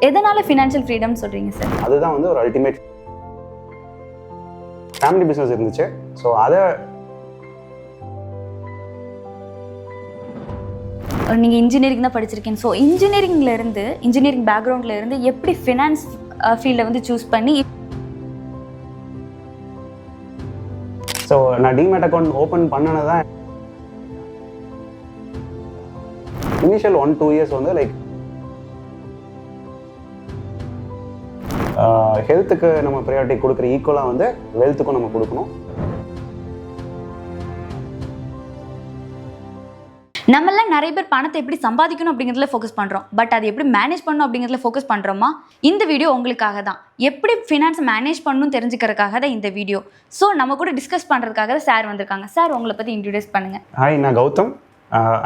எதனால financial freedom சொல்றீங்க sir? அதுதான் வந்து ஒரு அல்டிமேட் ஃபேமிலி பிஸ்னஸ் இருந்துச்சு. ஸோ அதை நீங்கள் இன்ஜினியரிங் தான் படிச்சிருக்கீங்க. ஸோ இன்ஜினியரிங் பேக்ரவுண்டில் இருந்து எப்படி ஃபினான்ஸ் ஃபீல்டை வந்து சூஸ் பண்ணி? ஸோ நான் டிமேட் அக்கௌண்ட் ஓப்பன் பண்ணனதான் இனிஷியல் 1-2 இயர்ஸ் வந்து லைக் ஹெல்த்துக்கு நம்ம ப்ரையாரிட்டி கொடுக்குற ஈக்குவலாக வந்து வெல்த்துக்கும் நம்ம கொடுக்கணும். நம்மளாம் நிறைய பேர் பணத்தை எப்படி சம்பாதிக்கணும் அப்படிங்கிறதுல ஃபோக்கஸ் பண்ணுறோம். பட் அது எப்படி மேனேஜ் பண்ணணும் அப்படிங்கிறதுல ஃபோக்கஸ் பண்ணுறோமா? இந்த வீடியோ உங்களுக்காக தான். எப்படி ஃபினான்ஸ் மேனேஜ் பண்ணணும்னு தெரிஞ்சுக்கிறதுக்காக தான் இந்த வீடியோ. ஸோ நம்ம கூட டிஸ்கஸ் பண்ணுறதுக்காக தான் சார் வந்திருக்காங்க. சார் உங்களை பற்றி இன்ட்ரடியூஸ் பண்ணுங்கள். ஹாய், நான் Gautham.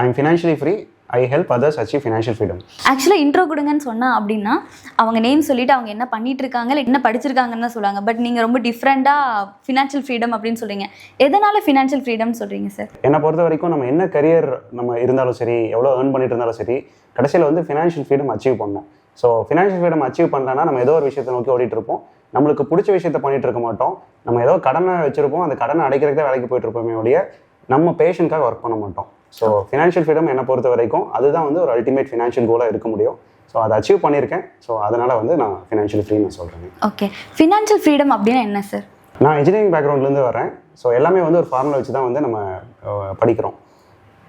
I am financially free. I help others achieve financial freedom. ஆக்சுவலாக இன்ட்ரோ கொடுங்கன்னு சொன்னால் அப்படின்னா அவங்க நேம் சொல்லிவிட்டு அவங்க என்ன பண்ணிட்டு இருக்காங்க, இல்லை என்ன படிச்சிருக்காங்கன்னு தான் சொல்லுவாங்க. பட் நீங்கள் ரொம்ப டிஃப்ரெண்ட்டாக ஃபினான்ஷியல் ஃப்ரீடம் அப்படின்னு சொல்கிறீங்க. எதனால் ஃபினான்ஷியல் ஃப்ரீடம்னு சொல்கிறீங்க சார்? என்னை பொறுத்த வரைக்கும் நம்ம என்ன கரியர் நம்ம இருந்தாலும் சரி, எவ்வளோ ஏர்ன் பண்ணிட்டு இருந்தாலும் சரி, கடைசியில் வந்து ஃபினான்ஷியல் ஃப்ரீடம் அச்சீவ் பண்ணணும். ஸோ ஃபினான்ஷியல் ஃப்ரீடம் அச்சீவ் பண்ணலன்னா நம்ம ஏதோ ஒரு விஷயத்தை நோக்கி ஓடிட்டு இருப்போம். நம்மளுக்கு பிடிச்ச விஷயத்த பண்ணிட்டு இருக்க மாட்டோம். நம்ம ஏதோ கடனை வச்சிருப்போம், அந்த கடனை அடைக்கிறதுக்கு தான் வேலைக்கு போயிட்டு இருப்போமே ஒழிய நம்ம பேஷனுக்காக ஒர்க் பண்ண மாட்டோம். ஸோ ஃபினான்ஷியல் ஃப்ரீடம் என்னை பொறுத்த வரைக்கும் அதுதான் வந்து ஒரு அல்டிமேட் ஃபினான்ஷியல் கோலாக இருக்க முடியும். ஸோ அதை அச்சீவ் பண்ணியிருக்கேன். ஸோ அதனால் வந்து நான் ஃபினான்ஷியல் ஃப்ரீன்னு சொல்கிறேன். ஓகே, ஃபினான்ஷியல் ஃப்ரீடம் அப்படின்னா என்ன சார்? நான் இன்ஜினியரிங் பேக்ரவுண்ட்லேருந்து வரேன். ஸோ எல்லாமே வந்து ஒரு ஃபார்முலா வச்சு தான் வந்து நம்ம படிக்கிறோம்.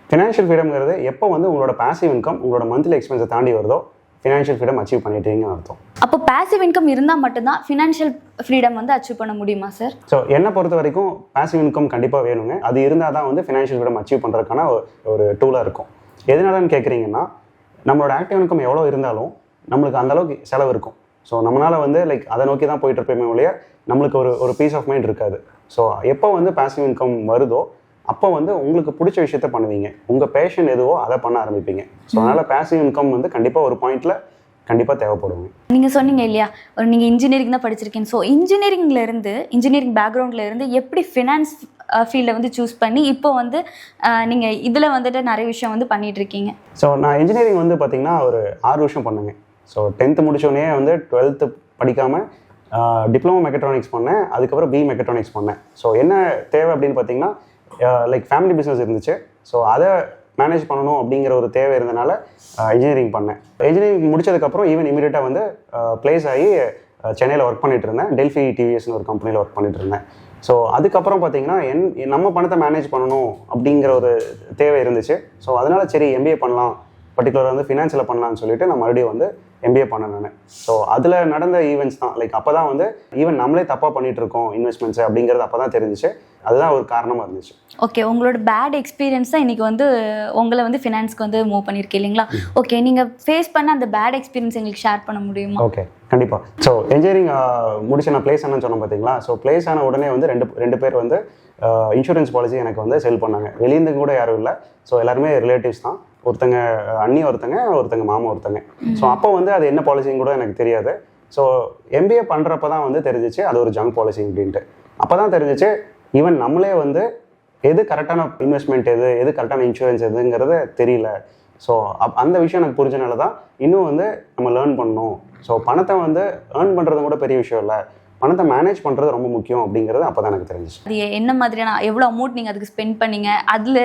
ஃபினான்ஷியல் ஃப்ரீடம்ங்கிறது எப்போ வந்து உங்களோட பாசிவ் இன்கம் உங்களோட மந்த்லி எக்ஸ்பென்ஸை தாண்டி வருதோ ஃபினான்ஷியல் ஃப்ரீடம் அச்சீவ் பண்ணிட்டீங்கன்னு அர்த்தம். அப்போ பாசிவ் இன்கம் இருந்தால் மட்டும்தான் ஃபினான்ஷியல் ஃப்ரீடம் வந்து அச்சீவ் பண்ண முடியுமா சார்? ஸோ என்னை பொறுத்த வரைக்கும் பாசிவ் இன்கம் கண்டிப்பாக வேணுங்க. அது இருந்தால் தான் வந்து ஃபினான்ஷியல் ஃப்ரீடம் அச்சீவ் பண்ணுறதுக்கான ஒரு டூலாக இருக்கும். எதனாலன்னு கேட்குறீங்கன்னா, நம்மளோட ஆக்டிவ் இன்கம் எவ்வளோ இருந்தாலும் நம்மளுக்கு அந்தளவுக்கு செலவு இருக்கும். ஸோ நம்மளால் வந்து லைக் அதை நோக்கி தான் போயிட்டு இருப்போமே ஒழிய நம்மளுக்கு ஒரு பீஸ் ஆஃப் மைண்ட் இருக்காது. ஸோ எப்போ வந்து பாசிவ் இன்கம் வருதோ அப்போ வந்து உங்களுக்கு பிடிச்ச விஷயத்த பண்ணுவீங்க. உங்கள் பேஷன் எதுவோ அதை பண்ண ஆரம்பிப்பீங்க. ஸோ அதனால் பாசிவ் இன்கம் வந்து கண்டிப்பாக ஒரு பாயிண்டில் கண்டிப்பாக தேவைப்படுங்க. நீங்கள் சொன்னீங்க இல்லையா, நீங்கள் இன்ஜினியரிங் தான் படிச்சிருக்கீங்க. ஸோ இன்ஜினியரிங் பேக்ரவுண்டில் இருந்து எப்படி ஃபினான்ஸ் ஃபீல்டை வந்து சூஸ் பண்ணி இப்போ வந்து நீங்கள் இதில் வந்துட்டு நிறைய விஷயம் வந்து பண்ணிகிட்டு இருக்கீங்க. ஸோ நான் இன்ஜினியரிங் வந்து பார்த்திங்கன்னா ஒரு 6 வருஷம் பண்ணேங்க. ஸோ 10th முடிச்சோடனே வந்து 12th படிக்காமல் டிப்ளமோ மெக்கட்ரானிக்ஸ் பண்ணேன். அதுக்கப்புறம் பி மெக்கட்ரானிக்ஸ் பண்ணேன். ஸோ என்ன தேவை அப்படின்னு பார்த்தீங்கன்னா, லைக் ஃபேமிலி பிஸ்னஸ் இருந்துச்சு. ஸோ அதை மேனேஜ் பண்ணணும் அப்படிங்கிற ஒரு தேவை இருந்தனால இன்ஜினியரிங் பண்ணேன். இன்ஜினியரிங் முடிச்சதுக்கப்புறம் ஈவன் இமீடியட்டாக வந்து ப்ளேஸ் ஆகி சென்னையில் ஒர்க் பண்ணிட்டு இருந்தேன். டெல்ஃபி டிவிஎஸ்னு ஒரு கம்பெனியில் ஒர்க் பண்ணிட்டு இருந்தேன். ஸோ அதுக்கப்புறம் பார்த்தீங்கன்னா நம்ம பணத்தை மேனேஜ் பண்ணணும் அப்படிங்கிற ஒரு தேவை இருந்துச்சு. ஸோ அதனால் சரி எம்பிஏ பண்ணலாம், பர்டிகுலராக வந்து ஃபினான்ஸில் பண்ணலான்னு சொல்லிட்டு நான் மறுபடியும் வந்து எம்பிஏ பண்ணேன் நான். ஸோ அதில் நடந்த ஈவெண்ட்ஸ் தான் லைக் அப்போ தான் வந்து ஈவன் நம்மளே தப்பாக பண்ணிகிட்டு இருக்கோம் இன்வெஸ்ட்மெண்ட்ஸு அப்படிங்கிறது அப்போ தான் தெரிஞ்சிச்சு. அதுதான் ஒரு காரணமாக இருந்துச்சு. ஓகே, உங்களோட பேட் எக்ஸ்பீரியன்ஸ் தான் இன்றைக்கி வந்து உங்களை வந்து ஃபினான்ஸ்க்கு வந்து மூவ் பண்ணியிருக்கேன் இல்லைங்களா? ஓகே, நீங்கள் ஃபேஸ் பண்ண அந்த பேட் எக்ஸ்பீரியன்ஸ் எங்களுக்கு ஷேர் பண்ண முடியுமா? ஓகே, கண்டிப்பாக. ஸோ இன்ஜினியரிங் முடிச்சு நான் ப்ளேஸ் ஆனேன்னு சொன்னேன் பார்த்தீங்களா? ஸோ ப்ளேஸ் ஆன உடனே வந்து ரெண்டு பேர் வந்து இன்சூரன்ஸ் பாலிசி எனக்கு வந்து செல் பண்ணாங்க. வெளியிருந்து கூட யாரும் இல்லை. ஸோ எல்லாருமே ரிலேட்டிவ்ஸ் தான். ஒருத்தங்க அண்ணி, ஒருத்தங்க மாமா ஒருத்தங்க. ஸோ அப்போ வந்து அது என்ன பாலிசின்னு கூட எனக்கு தெரியாது. ஸோ எம்பிஏ பண்ணுறப்ப தான் வந்து தெரிஞ்சிச்சு அது ஒரு ஜங்க் பாலிசி அப்படின்ட்டு. அப்போ தான் தெரிஞ்சிச்சு ஈவன் நம்மளே வந்து எது கரெக்டான இன்வெஸ்ட்மெண்ட் எது கரெக்டான இன்சூரன்ஸ் எதுங்கிறது தெரியல. ஸோ அந்த விஷயம் எனக்கு புரிஞ்சனால தான் இன்னும் வந்து நம்ம லேர்ன் பண்ணணும். ஸோ பணத்தை வந்து ஏர்ன் பண்ணுறது கூட பெரிய விஷயம் இல்லை, பணத்தை மேனேஜ் பண்ணுறது ரொம்ப முக்கியம் அப்படிங்கிறது அப்போ தான் எனக்கு தெரிஞ்சிச்சு. அது என்ன மாதிரியான எவ்வளோ அமௌண்ட் நீங்கள் அதுக்கு ஸ்பெண்ட் பண்ணீங்க, அதில்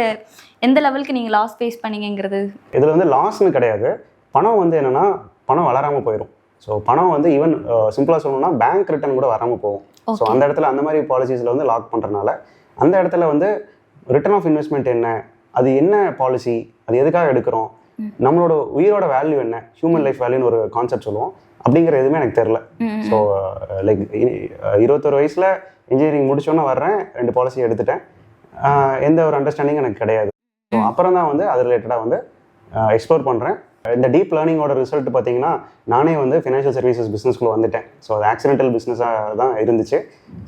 எந்த லெவலுக்கு நீங்கள் லாஸ் ஃபேஸ் பண்ணீங்கிறது? இதில் வந்து லாஸ்ன்னு கிடையாது. பணம் வந்து என்னென்னா பணம் வளராமல் போயிடும். ஸோ பணம் வந்து ஈவன் சிம்பிளாக சொல்லணும்னா பேங்க் ரிட்டர்ன் கூட வராமல் போகும். ஸோ அந்த இடத்துல அந்த மாதிரி பாலிசிஸில் வந்து லாக் பண்ணுறதுனால அந்த இடத்துல வந்து ரிட்டர்ன் ஆஃப் இன்வெஸ்ட்மெண்ட் என்ன, அது என்ன பாலிசி, அது எதுக்காக எடுக்கிறோம், நம்மளோட உயிரோட வேல்யூ என்ன, ஹியூமன் லைஃப் வேல்யூன்னு ஒரு கான்செப்ட் சொல்லுவோம், அப்படிங்கிற எதுவுமே எனக்கு தெரில. ஸோ லைக் 21 வயசில் இன்ஜினியரிங் முடிச்சோன்னே வர்றேன், 2 பாலிசி எடுத்துட்டேன். எந்த ஒரு அண்டர்ஸ்டாண்டிங் எனக்கு கிடையாது. ஸோ அப்புறம் தான் வந்து அது ரிலேட்டடாக வந்து எக்ஸ்ப்ளோர் பண்ணுறேன். இந்த டீப் லேர்னிங்கோட ரிசல்ட் பார்த்தீங்கன்னா நானே வந்து ஃபினான்ஷியல் சர்வீசஸ் பிஸ்னஸ்க்குள்ளே வந்துட்டேன். ஸோ அது ஆக்சிடென்டல் பிஸ்னஸாக தான் இருந்துச்சு.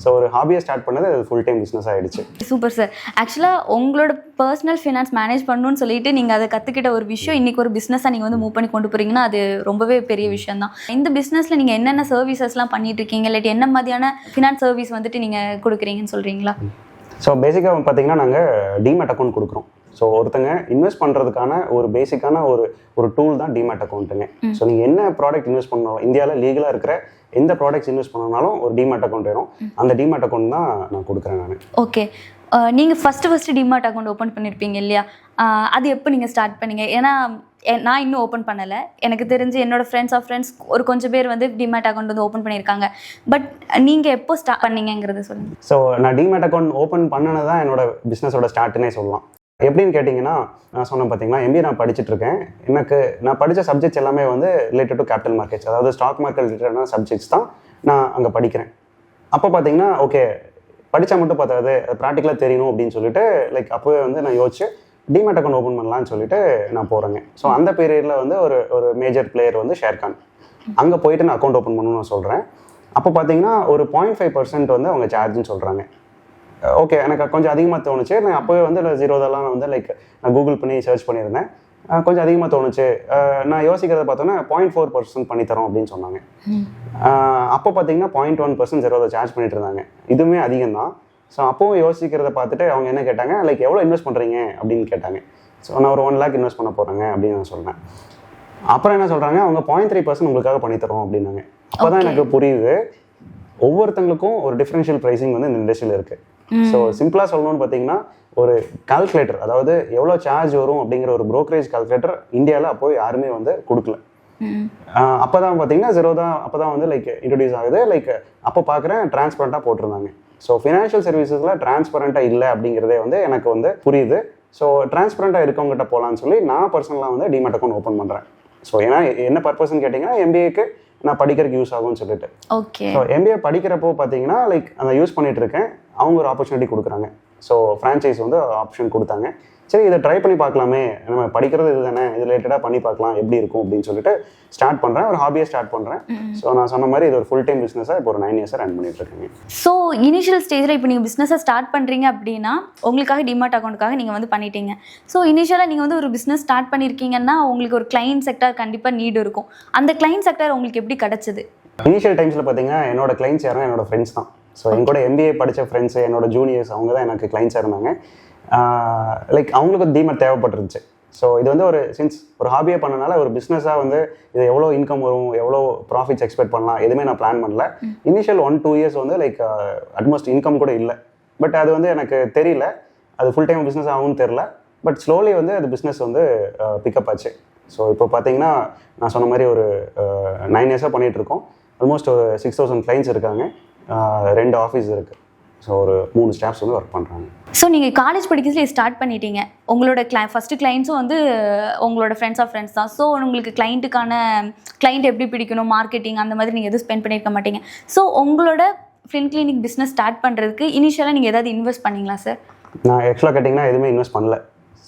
ஸோ ஒரு ஹாபியாக ஸ்டார்ட் பண்ணது அது ஃபுல் டைம் பிஸ்னஸ் ஆகிடுச்சு. Super sir. ஆக்சுவலாக உங்களோட பர்சனல் ஃபினான்ஸ் மேனேஜ் பண்ணணும்னு சொல்லிட்டு நீங்கள் அதை கற்றுக்கிட்ட ஒரு விஷயம் இன்றைக்கி ஒரு பிஸ்னஸாக நீங்கள் வந்து மூவ் பண்ணி கொண்டு போகிறீங்கன்னா அது ரொம்பவே பெரிய விஷயம் தான். இந்த பிஸ்னஸில் நீங்கள் என்னென்ன சர்வீசஸ்லாம் பண்ணிட்டு இருக்கீங்க, இல்லாட்டி என்ன மாதிரியான ஃபினான்ஸ் சர்வீஸ் வந்துட்டு நீங்கள் கொடுக்குறீங்கன்னு சொல்கிறீங்களா? ஸோ பேசிக்காக பார்த்தீங்கன்னா நாங்கள் டிமேட் அக்கௌண்ட் கொடுக்குறோம். ஸோ ஒருத்தங்க இன்வெஸ்ட் பண்ணுறதுக்கான ஒரு பேசிக்கான ஒரு டூல் தான் டிமேட் அக்கௌண்ட்டுங்க. ஸோ நீங்கள் என்ன ப்ராடக்ட் இன்வெஸ்ட் பண்ணாலும் இந்தியாவில் லீகலாக இருக்கிற எந்த ப்ராடக்ட்ஸ் இன்வெஸ்ட் பண்ணனாலும் ஒரு டிமேட் அக்கௌண்ட் வேணும். அந்த டிமேட் அக்கௌண்ட் தான் நான் கொடுக்குறேன் நான். ஓகே, நீங்கள் ஃபஸ்ட்டு டிமேட் அக்கௌண்ட் ஓப்பன் பண்ணியிருப்பீங்க இல்லையா? அது எப்போ நீங்கள் ஸ்டார்ட் பண்ணீங்க? ஏன்னா நான் இன்னும் ஓப்பன் பண்ணலை. எனக்கு தெரிஞ்சு என்னோட ஃப்ரெண்ட்ஸ் ஒரு கொஞ்சம் பேர் வந்து டிமேட் அக்கௌண்ட் வந்து ஓப்பன் பண்ணியிருக்காங்க. பட் நீங்கள் எப்போ ஸ்டார்ட் பண்ணீங்கிறத சொல்லுங்கள். ஸோ நான் டிமேட் அக்கௌண்ட் ஓப்பன் பண்ணது தான் என்னோட பிஸ்னஸோட ஸ்டார்ட்னே சொல்லலாம். எப்படின்னு கேட்டிங்கன்னா, நான் சொன்னேன் பார்த்தீங்களா, MBA நான் படிச்சுட்டு இருக்கேன். நான் படித்த சப்ஜெக்ட்ஸ் எல்லாமே வந்து ரிலேட்டட் டு கேபிட்டல் மார்க்கெட்ஸ், அதாவது ஸ்டாக் மார்க்கெட் ரிலேட்டடான சப்ஜெக்ட்ஸ் தான் நான் அங்கே படிக்கிறேன். அப்போ பார்த்தீங்கன்னா ஓகே, படித்தா மட்டும் பார்த்தாது, ப்ராக்டிக்கலாக தெரியணும் அப்படின்னு சொல்லிட்டு அப்போவே வந்து நான் யோசிச்சு டிமேட் அக்கௌண்ட் ஓப்பன் பண்ணலான்னு சொல்லிட்டு நான் போகிறேங்க. ஸோ அந்த பீரியடில் வந்து ஒரு மேஜர் பிளேயர் வந்து ஷேர்கான், அங்கே போயிட்டு நான் அக்கௌண்ட் ஓப்பன் பண்ணணும்னு நான் சொல்கிறேன். அப்போ பார்த்தீங்கன்னா ஒரு 0.5% வந்து அவங்க சார்ஜ்னு சொல்கிறாங்க. ஓகே, எனக்கு கொஞ்சம் அதிகமாக தோணுச்சு. நான் அப்போவே வந்து ஜீரோதெல்லாம் வந்து நான் கூகுள் பண்ணி சர்ச் பண்ணியிருந்தேன். கொஞ்சம் அதிகமாக தோணுச்சு. நான் யோசிக்கிறத பார்த்தோன்னா 0.4% பண்ணித்தரோம் அப்படின்னு சொன்னாங்க. அப்போ பார்த்தீங்கன்னா 0.1% ஜீரோதை சார்ஜ் பண்ணிட்டு இருந்தாங்க. இதுவுமே அதிகம் தான். ஸோ அப்போவும் யோசிக்கிறத பார்த்துட்டு அவங்க என்ன கேட்டாங்க, எவ்வளோ இன்வெஸ்ட் பண்ணுறீங்க அப்படின்னு கேட்டாங்க. ஸோ நான் ஒரு 1 lakh இன்வெஸ்ட் பண்ண போகிறேங்க அப்படின்னு நான் சொன்னேன். அப்புறம் என்ன சொல்கிறாங்க, அவங்க 0.3% உங்களுக்காக பண்ணித்தரோம் அப்படின்னாங்க. அப்போ தான் எனக்கு புரியுது, ஒவ்வொருத்தங்களுக்கும் ஒரு டிஃப்ரென்ஷியல் ப்ரைஸிங் வந்து இந்த இண்டஸ்ட்ரியில் இருக்குது. ஸோ சிம்பிளாக சொல்லணும்னு பார்த்தீங்கன்னா, ஒரு கால்குலேட்டர், அதாவது எவ்வளோ சார்ஜ் வரும் அப்படிங்கிற ஒரு ப்ரோக்கரேஜ் கால்குலேட்டர் இந்தியாவில் அப்போ யாருமே வந்து கொடுக்கல. அப்போ தான் பார்த்தீங்கன்னா ஜீரோதா அப்போ தான் வந்து இன்ட்ரடியூஸ் ஆகுது. அப்போ பார்க்குறேன் டிரான்ஸ்பரண்ட்டாக போட்டிருந்தாங்க. ஸோ ஃபினான்ஷியல் சர்வீசஸில் டிரான்ஸ்பரண்ட்டாக இல்லை அப்படிங்கிறதே வந்து எனக்கு வந்து புரியுது. ஸோ டிரான்ஸ்பரண்ட்டாக இருக்கவங்ககிட்ட போகலான்னு சொல்லி நான் பர்சனலாக வந்து டிமேட் அக்கௌண்ட் ஓப்பன் பண்ணுறேன். ஸோ ஏன்னா என்ன பர்பஸ்ன்னு கேட்டிங்கன்னா, MBAக்கு நான் படிக்கிறதுக்கு யூஸ் ஆகும்னு சொல்லிட்டு. ஓகே, ஸோ MBA படிக்கிறப்போ பார்த்தீங்கன்னா அந்த யூஸ் பண்ணிட்டு இருக்கேன். அவங்க ஒரு ஆப்பர்ச்சுனிட்டி கொடுக்குறாங்க. ஸோ ஃப்ரான்ச்சைஸ் வந்து ஆப்ஷன் கொடுத்தாங்க. சரி, இதை ட்ரை பண்ணி பார்க்கலாமே, நம்ம படிக்கிறது இது தானே, இது ரிலேட்டடாக பண்ணி பார்க்கலாம் எப்படி இருக்கும் அப்படின்னு சொல்லிட்டு ஸ்டார்ட் பண்ணுறேன். ஒரு ஹாபியை ஸ்டார்ட் பண்ணுறேன். ஸோ நான் சொன்ன மாதிரி இது ஒரு ஃபுல் டைம் பிஸ்னஸாக இப்போ ஒரு 9 years ரன் பண்ணிட்டு இருக்கேங்க. ஸோ இனிஷியல் ஸ்டேஜில் இப்போ நீங்கள் பிஸ்னஸை ஸ்டார்ட் பண்ணுறீங்க அப்படின்னா, உங்களுக்காக டிமேட் அக்கௌண்ட்டுக்காக நீங்கள் வந்து பண்ணிட்டீங்க. ஸோ இனிஷியலாக நீங்கள் வந்து ஒரு பிஸ்னஸ் ஸ்டார்ட் பண்ணியிருக்கீங்கன்னா உங்களுக்கு ஒரு கிளைண்ட் செக்டார் கண்டிப்பாக நீடு இருக்கும். அந்த கிளைண்ட் செக்டார் உங்களுக்கு எப்படி கிடச்சிது? இனிஷியல் டைம்ஸில் பார்த்தீங்கன்னா என்னோட கிளைண்ட்ஸ் யாரும் என்னோட ஃப்ரெண்ட்ஸ் தான். ஸோ எங்கூட MBA படித்த ஃப்ரெண்ட்ஸு, என்னோட ஜூனியர்ஸ், அவங்க தான் எனக்கு கிளைண்ட்ஸாக இருந்தாங்க. அவங்களுக்கு ஒரு டிமேட் தேவைப்பட்டுருந்துச்சு. ஸோ இது வந்து ஒரு ஹாபியாக பண்ணனால ஒரு பிஸ்னஸாக வந்து இது எவ்வளோ இன்கம் வரும், எவ்வளோ ப்ராஃபிட்ஸ் எக்ஸ்பெக்ட் பண்ணலாம், எதுவுமே நான் பிளான் பண்ணல. இனிஷியல் 1-2 years வந்து அட்மோஸ்ட் இன்கம் கூட இல்லை. பட் அது வந்து எனக்கு தெரியல, அது ஃபுல் டைம் பிஸ்னஸ் ஆகும்னு தெரில. பட் ஸ்லோலி வந்து அது பிஸ்னஸ் வந்து பிக்கப் ஆச்சு. ஸோ இப்போ பார்த்தீங்கன்னா நான் சொன்ன மாதிரி ஒரு 9 years பண்ணிகிட்ருக்கோம். ஆல்மோஸ்ட் ஒரு 6,000 கிளைண்ட்ஸ் இருக்காங்க. 2 ஆஃபீஸ் இருக்குது. ஸோ ஒரு 3 ஸ்டாஃப்ஸ் வந்து ஒர்க் பண்ணுறாங்க. ஸோ நீங்கள் காலேஜ் படிக்கிறதுல ஸ்டார்ட் பண்ணிட்டீங்க. உங்களோட ஃபஸ்ட்டு கிளைண்ட்ஸும் வந்து உங்களோட ஃப்ரெண்ட்ஸ் தான். ஸோ உங்களுக்கு கிளைண்ட் எப்படி பிடிக்கணும், மார்க்கெட்டிங் அந்த மாதிரி நீங்கள் எதுவும் ஸ்பெண்ட் பண்ணியிருக்க மாட்டீங்க. ஸோ உங்களோட ஃபின் கிளினிக் பிஸ்னஸ் ஸ்டார்ட் பண்ணுறதுக்கு இனிஷியலாக நீங்கள் ஏதாவது இன்வெஸ்ட் பண்ணிங்களா சார்? நான் ஆக்சுவலாக கேட்டிங்கன்னா எதுவுமே இன்வெஸ்ட் பண்ணல.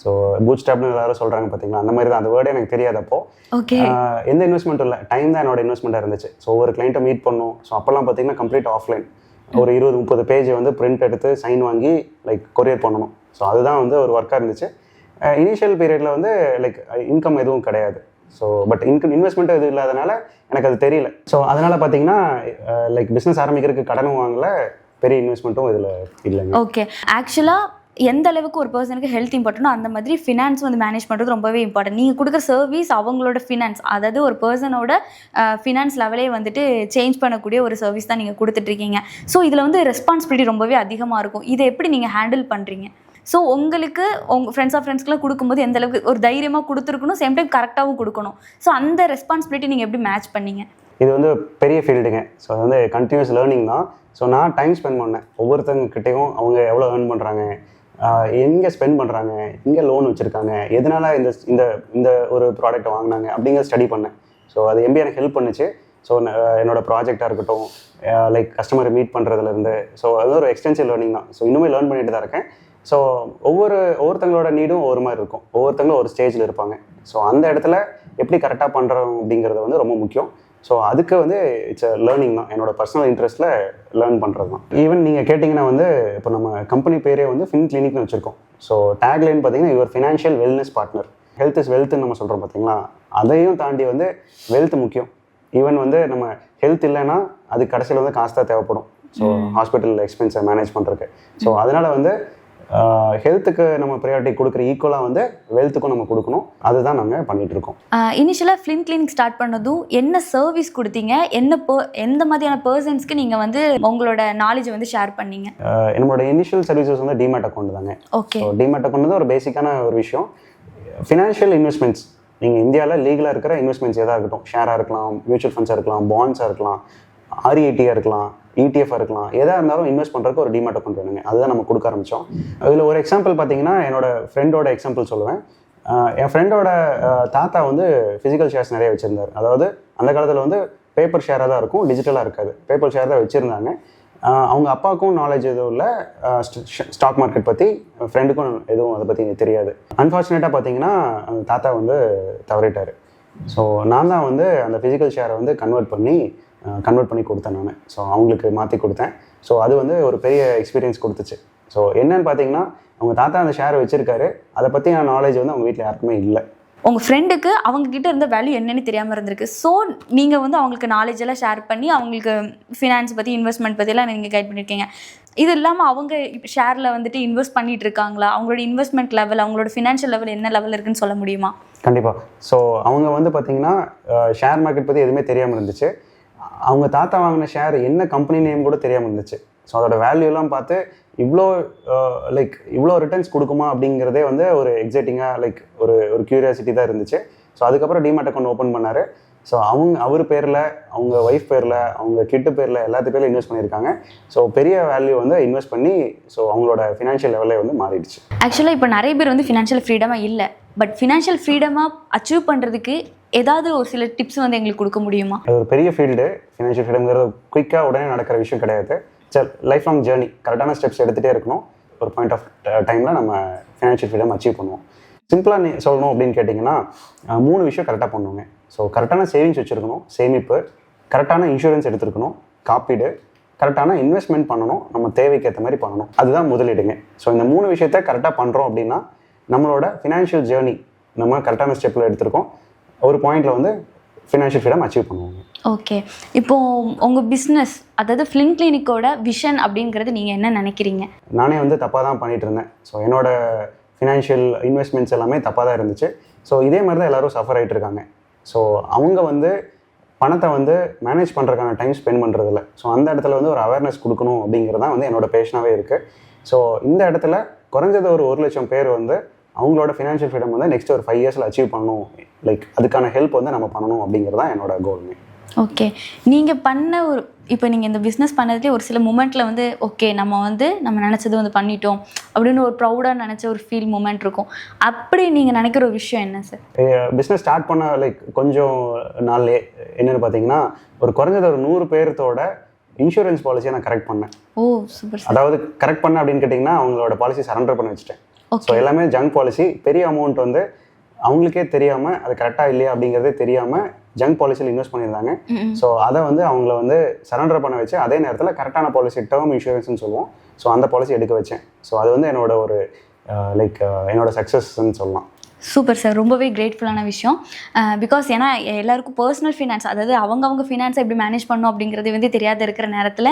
ஸோ பூட் ஸ்டாப்னு எல்லாரும் சொல்கிறாங்க பார்த்தீங்களா, அந்த மாதிரி தான். அந்த வேர்டே எனக்கு தெரியாதப்போ எந்த இன்வெஸ்ட்மெண்ட்டும் இல்லை, டைம் தான் என்னோட இன்வெஸ்ட்மெண்ட்டாக இருந்துச்சு. ஸோ ஒரு கிளைண்ட்டை மீட் பண்ணணும். ஸோ அப்போல்லாம் பார்த்தீங்கன்னா கம்ப்ளீட் ஆஃப்லைன், ஒரு 20-30 பேஜ் வந்து பிரிண்ட் எடுத்து சைன் வாங்கி கொரியர் பண்ணணும். ஸோ அதுதான் வந்து ஒரு ஒர்க்காக இருந்துச்சு. இனிஷியல் பீரியடில் வந்து இன்கம் எதுவும் கிடையாது. ஸோ பட் இன்வெஸ்ட்மெண்ட்டும் எதுவும் இல்லாதனால எனக்கு அது தெரியல. ஸோ அதனால் பார்த்தீங்கன்னா பிஸ்னஸ் ஆரம்பிக்கிறதுக்கு கடனும் வாங்கல, பெரிய இன்வெஸ்ட்மெண்ட்டும் இதில் இல்லைங்க. ஓகே, ஆக்சுவலாக எந்த அளவுக்கு ஒரு பர்சனுக்கு ஹெல்த் இம்பார்ட்டன்ட்டோ அந்த மாதிரி ஃபினான்ஸ் வந்து மேனேஜ் பண்ணுறது ரொம்பவே இம்பார்ட்டன்ட். நீங்கள் கொடுக்குற சர்வீஸ் அவங்களோட ஃபினான்ஸ், அதாவது ஒரு பர்சனோட ஃபினான்ஸ் லெவலே வந்துட்டு சேஞ்ச் பண்ணக்கூடிய ஒரு சர்வீஸ் தான் நீங்கள் கொடுத்துட்ருக்கீங்க. ஸோ இதில் வந்து ரெஸ்பான்சிபிலிட்டி ரொம்பவே அதிகமாக இருக்கும். இதை எப்படி நீங்கள் ஹேண்டில் பண்ணுறீங்க? ஸோ உங்களுக்கு உங்கள் ஃப்ரெண்ட்ஸ்க்குலாம் கொடுக்கும்போது எந்த அளவுக்கு ஒரு தைரியமாக கொடுத்துருக்கணும், சேம் டைம் கரெக்டாகவும் கொடுக்கணும். ஸோ அந்த ரெஸ்பான்சிபிலிட்டி நீங்கள் எப்படி மேட்ச் பண்ணீங்க? இது வந்து பெரிய ஃபீல்டுங்க. ஸோ அது வந்து கண்டினியூஸ் லேர்னிங் தான். ஸோ நான் டைம் ஸ்பெண்ட் பண்ணேன் ஒவ்வொருத்தங்கிட்டையும். அவங்க எவ்வளோ ஏர்ன் பண்ணுறாங்க, எங்கே ஸ்பெண்ட் பண்ணுறாங்க, எங்கே லோன் வச்சுருக்காங்க, எதனால் இந்த ஒரு ப்ராடக்ட்டை வாங்கினாங்க அப்படிங்கிற ஸ்டடி பண்ணேன். ஸோ அது MBA எனக்கு ஹெல்ப் பண்ணுச்சு. ஸோ என்னோடய ப்ராஜெக்டாக இருக்கட்டும், கஸ்டமரை மீட் பண்ணுறதுலேருந்து, ஸோ அது ஒரு எக்ஸ்டென்சிவ் லேர்னிங் தான். ஸோ இன்னுமே லேர்ன் பண்ணிட்டு தான் இருக்கேன். ஸோ ஒவ்வொருத்தங்களோட நீடும் ஒவ்வொரு மாதிரி இருக்கும். ஒவ்வொருத்தங்களும் ஒரு ஸ்டேஜில் இருப்பாங்க. ஸோ அந்த இடத்துல எப்படி கரெக்டாக பண்ணுறோம் அப்படிங்கிறது வந்து ரொம்ப முக்கியம். ஸோ அதுக்கு வந்து இட்ஸ் அ லேர்னிங் தான். என்னோட பர்சனல் இன்ட்ரெஸ்ட்டில் லேர்ன் பண்ணுறது தான். ஈவன் நீங்கள் கேட்டிங்கன்னா வந்து இப்போ நம்ம கம்பெனி பேரே வந்து ஃபின் கிளினிக்னு வச்சுருக்கோம். ஸோ டேக்லைன் பார்த்தீங்கன்னா your financial wellness partner. Health is வெல்த்னு நம்ம சொல்கிறோம் பார்த்தீங்களா, அதையும் தாண்டி வந்து வெல்த் முக்கியம். ஈவன் வந்து நம்ம ஹெல்த் இல்லைன்னா அது கடைசியில் வந்து காசு தான் தேவைப்படும். ஸோ ஹாஸ்பிட்டல் எக்ஸ்பென்ஸை மேனேஜ் பண்ணுறதுக்கு. ஸோ அதனால் வந்து ஹெல்த்துக்கு நம்ம ப்ரையாரிட்டி கொடுக்குற ஈக்குவலாக வந்து வெல்த்துக்கும் நம்ம கொடுக்கணும். அதுதான் நாங்கள் பண்ணிகிட்ருக்கோம். இனிஷியலாக ஃப்ளின் கிளினிக் ஸ்டார்ட் பண்ணதும் என்ன சர்வீஸ் கொடுத்தீங்க, எந்த மாதிரியான பர்சன்ஸ்க்கு நீங்கள் வந்து உங்களோட நாலேஜை வந்து ஷேர் பண்ணீங்க? என்னோட இனிஷியல் சர்வீசஸ் வந்து டிமேட் அக்கௌண்ட் தாங்க. ஓகே. டிமேட் அக்கௌண்ட் வந்து ஒரு பேசிக்கான ஒரு விஷயம். ஃபினான்ஷியல் இன்வெஸ்ட்மெண்ட்ஸ் நீங்கள் இந்தியாவில் லீகலாக இருக்கிற இன்வெஸ்ட்மெண்ட்ஸ் எதாக இருக்கட்டும், ஷேராக இருக்கலாம், மியூச்சுவல் ஃபண்ட்ஸாக இருக்கலாம், பாண்ட்ஸாக இருக்கலாம், REITயாக இருக்கலாம், ETF இருக்கலாம், எதாக இருந்தாலும் இன்வெஸ்ட் பண்ணுறதுக்கு ஒரு டிமேட் அக்கௌண்ட் வேணுங்க. அதுதான் நம்ம கொடுக்க ஆரம்பித்தோம். அதில் ஒரு எக்ஸாம்பிள் பார்த்தீங்கன்னா என்னோட ஃப்ரெண்டோட எக்ஸாம்பிள் சொல்லுவேன். என் ஃப்ரெண்டோட தாத்தா வந்து ஃபிசிக்கல் ஷேர்ஸ் நிறைய வச்சுருந்தார். அதாவது அந்த காலத்தில் வந்து பேப்பர் ஷேராக தான் இருக்கும், டிஜிட்டலாக இருக்காது. பேப்பர் ஷேர் தான் வச்சுருந்தாங்க. அவங்க அப்பாவுக்கும் நாலேஜ் எதுவும் இல்லை ஸ்டாக் மார்க்கெட் பற்றி, ஃப்ரெண்டுக்கும் எதுவும் அதை பற்றி தெரியாது. அன்ஃபார்ச்சுனேட்டாக பார்த்தீங்கன்னா அந்த தாத்தா வந்து தவறிட்டார். ஸோ நான் தான் வந்து அந்த ஃபிசிக்கல் ஷேரை வந்து கன்வெர்ட் பண்ணி கொடுத்தேன் நான். ஸோ அவங்களுக்கு மாற்றி கொடுத்தேன். ஸோ அது வந்து ஒரு பெரிய எக்ஸ்பீரியன்ஸ் கொடுத்துச்சு. ஸோ என்னன்னு பார்த்தீங்கன்னா அவங்க தாத்தா அந்த ஷேரை வச்சுருக்காரு, அதை பற்றின நாலேஜ் வந்து அவங்க வீட்டில் யாருக்குமே இல்லை. உங்கள் ஃப்ரெண்டுக்கு அவங்கக்கிட்ட இருந்த வேல்யூ என்னென்னு தெரியாமல் இருந்திருக்கு. ஸோ நீங்கள் வந்து அவங்களுக்கு நாலேஜ் எல்லாம் ஷேர் பண்ணி அவங்களுக்கு ஃபினான்ஸ் பற்றி, இன்வெஸ்ட்மெண்ட் பற்றிலாம் நீங்கள் கைட் பண்ணியிருக்கீங்க. இது இல்லாமல் அவங்க ஷேரில் வந்துட்டு இன்வெஸ்ட் பண்ணிட்டு இருக்காங்களா? அவங்களோட இன்வெஸ்ட்மெண்ட் லெவல், அவங்களோட ஃபினான்ஷியல் லெவல் என்ன லெவல் இருக்குன்னு சொல்ல முடியுமா? கண்டிப்பாக. ஸோ அவங்க வந்து பார்த்தீங்கன்னா ஷேர் மார்க்கெட் பற்றி எதுவுமே தெரியாமல் இருந்துச்சு. அவங்க தாத்தா வாங்கின ஷேர் என்ன கம்பெனி நேம் கூட தெரியாமல் இருந்துச்சு. ஸோ அதோட வேல்யூலாம் பார்த்து இவ்வளோ ரிட்டர்ன்ஸ் கொடுக்குமா அப்படிங்கிறதே வந்து ஒரு எக்ஸைட்டிங்காக ஒரு க்யூரியாசிட்டி தான் இருந்துச்சு. ஸோ அதுக்கப்புறம் டிமேட் அக்கௌண்ட் ஓப்பன் பண்ணார். ஸோ அவர் பேரில், அவங்க ஒய்ஃப் பேரில், அவங்க கிட்டு பேரில், எல்லாத்து பேரில் இன்வெஸ்ட் பண்ணியிருக்காங்க. ஸோ பெரிய வேல்யூ வந்து இன்வெஸ்ட் பண்ணி ஸோ அவங்களோட ஃபினான்ஷியல் லெவலே வந்து மாறிடுச்சு. ஆக்சுவலாக இப்போ நிறைய பேர் வந்து ஃபினான்ஷியல் ஃப்ரீடமாக இல்லை. பட் ஃபினான்ஷியல் ஃப்ரீடமாக அச்சீவ் பண்ணுறதுக்கு ஏதாவது ஒரு சில டிப்ஸ் வந்து எங்களுக்கு கொடுக்க முடியுமா? அது ஒரு பெரிய ஃபீல்டு. ஃபினான்ஷியல் ஃப்ரீடம்ங்கிறது குயிக்காக உடனே நடக்கிற விஷயம் கிடையாது. Life long journey. கரெக்டான ஸ்டெப்ஸ் எடுத்துகிட்டே இருக்கணும். ஒரு பாயிண்ட் ஆஃப் டைமில் நம்ம ஃபினான்ஷியல் ஃப்ரீடம் அச்சீவ் பண்ணுவோம். சிம்பிளாக சொல்லணும் அப்படின்னு கேட்டிங்கன்னா 3 விஷயம் கரெக்டாக பண்ணுவோங்க. ஸோ கரெக்டான சேவிங்ஸ் வச்சுருக்கணும், சேமிப்பு, கரெக்டான இன்சூரன்ஸ் எடுத்துருக்கணும், காப்பீடு, கரெக்டான இன்வெஸ்ட்மெண்ட் பண்ணணும், நம்ம தேவைக்கு ஏற்ற மாதிரி பண்ணணும். அதுதான் முதலீடுங்க. ஸோ இந்த 3 விஷயத்த கரெக்டாக பண்ணுறோம் அப்படின்னா நம்மளோட ஃபினான்ஷியல் ஜேர்னி நம்ம கரெக்டான ஸ்டெப்பில் எடுத்திருக்கோம். ஒரு பாயிண்டில் வந்து ஃபினான்ஷியல் ஃப்ரீடம் அச்சீவ் பண்ணுவாங்க. ஓகே. இப்போது உங்கள் பிஸ்னஸ், அதாவது ஃப்ளின் கிளினிக்கோட விஷன் அப்படிங்கிறது நீங்கள் என்ன நினைக்கிறீங்க? நானே வந்து தப்பாக தான் பண்ணிகிட்டு இருந்தேன். ஸோ என்னோட ஃபினான்ஷியல் இன்வெஸ்ட்மெண்ட்ஸ் எல்லாமே தப்பாக தான் இருந்துச்சு. ஸோ இதே மாதிரி தான் எல்லோரும் சஃபர் ஆகிட்டு இருக்காங்க. ஸோ அவங்க வந்து பணத்தை வந்து மேனேஜ் பண்ணுறதுக்கான டைம் ஸ்பெண்ட் பண்ணுறதில்ல. ஸோ அந்த இடத்துல வந்து ஒரு அவேர்னஸ் கொடுக்கணும் அப்படிங்கிறது தான் வந்து என்னோடய பேஷனாகவே இருக்குது. ஸோ இந்த இடத்துல குறைஞ்சது ஒரு 1 லட்சம் பேர் வந்து அவங்களோட ஃபினான்ஷியல் ஃப்ரீடம் வந்து நெக்ஸ்ட் ஒரு 5 இயர்ஸில் அச்சீவ் பண்ணணும். அதுக்கான ஹெல்ப் வந்து நம்ம பண்ணணும் அப்படிங்கிறது தான் என்னோட கோல்மே. ஓகே. நீங்கள் பண்ண இப்போ நீங்கள் இந்த பிஸ்னஸ் பண்ணதுலேயே ஒரு சில மூமெண்ட்டில் வந்து ஓகே நம்ம நினச்சது வந்து பண்ணிட்டோம் அப்படின்னு ஒரு ப்ரௌடாக நினச்ச ஒரு ஃபீல் மூமெண்ட் இருக்கும். அப்படி நீங்கள் நினைக்கிற ஒரு விஷயம் என்ன சார்? பிஸ்னஸ் ஸ்டார்ட் பண்ண கொஞ்சம் நாள்லே என்னென்னு பார்த்தீங்கன்னா ஒரு குறைஞ்சது ஒரு 100 பேர்த்தோட இன்சூரன்ஸ் பாலிசியை நான் கரெக்ட் பண்ணேன். ஓ சூப்பர். அதாவது கரெக்ட் பண்ண அப்படின்னு கேட்டிங்கன்னா அவங்களோட பாலிசி சரண்டர் பண்ணி வச்சுட்டேன். ஸோ எல்லாமே ஜங்க் பாலிசி. பெரிய அமௌண்ட் வந்து அவங்களுக்கே தெரியாமல், அது கரெக்டாக இல்லையா அப்படிங்கிறதே தெரியாமல் ஜங்க் பாலிசியில் இன்வெஸ்ட் பண்ணியிருந்தாங்க. ஸோ அதை வந்து அவங்கள வந்து சரண்டர் பண்ண வச்சு அதே நேரத்தில் கரெக்டான பாலிசி, டேர்ம் இன்சூரன்ஸ்னு சொல்லுவோம். ஸோ அந்த பாலிசி எடுக்க வச்சேன். ஸோ அது வந்து என்னோட ஒரு என்னோட சக்ஸஸ்ன்னு சொல்லலாம். Super sir. ரொம்பவே கிரேட்ஃபுல்லான விஷயம். பிகாஸ் ஏன்னா எல்லாருக்கும் பர்சனல் ஃபினான்ஸ், அதாவது அவங்க ஃபினான்ஸை எப்படி மேனேஜ் பண்ணணும் அப்படிங்கிறது வந்து தெரியாத இருக்கிற நேரத்தில்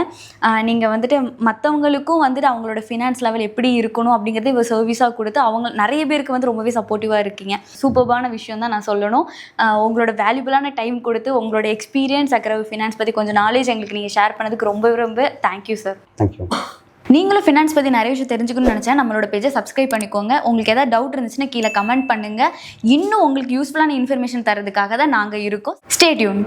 நீங்கள் வந்துட்டு மற்றவங்களுக்கும் வந்துட்டு அவங்களோட ஃபினான்ஸ் லெவல் எப்படி இருக்கணும் அப்படிங்கிறது ஒரு சர்வீஸாக கொடுத்து அவங்க நிறைய பேருக்கு வந்து ரொம்பவே சப்போர்ட்டிவாக இருக்கீங்க. சூப்பர்பான விஷயம் தான் நான் சொல்லணும். உங்களோட வேல்யூபிளான டைம் கொடுத்து உங்களோட எக்ஸ்பீரியன்ஸ் இருக்கிற ஃபினான்ஸ் பற்றி கொஞ்சம் நாலேஜ் எங்களுக்கு நீங்கள் ஷேர் பண்ணதுக்கு ரொம்ப தேங்க்யூ சார். தேங்க்யூ. நீங்களும் ஃபினான்ஸ் பற்றி நிறைய விஷயம் தெரிஞ்சுக்கணும்னு நினச்சா நம்மளோட பேஜை சப்ஸ்கிரைப் பண்ணிக்கோங்க. உங்களுக்கு ஏதாவது டவுட் இருந்துச்சுன்னா கீழே கமெண்ட் பண்ணுங்கள். இன்னும் உங்களுக்கு யூஸ்ஃபுல்லான இன்ஃபர்மேஷன் தரதுக்காக தான் நாங்கள் இருக்கோம். Stay tune.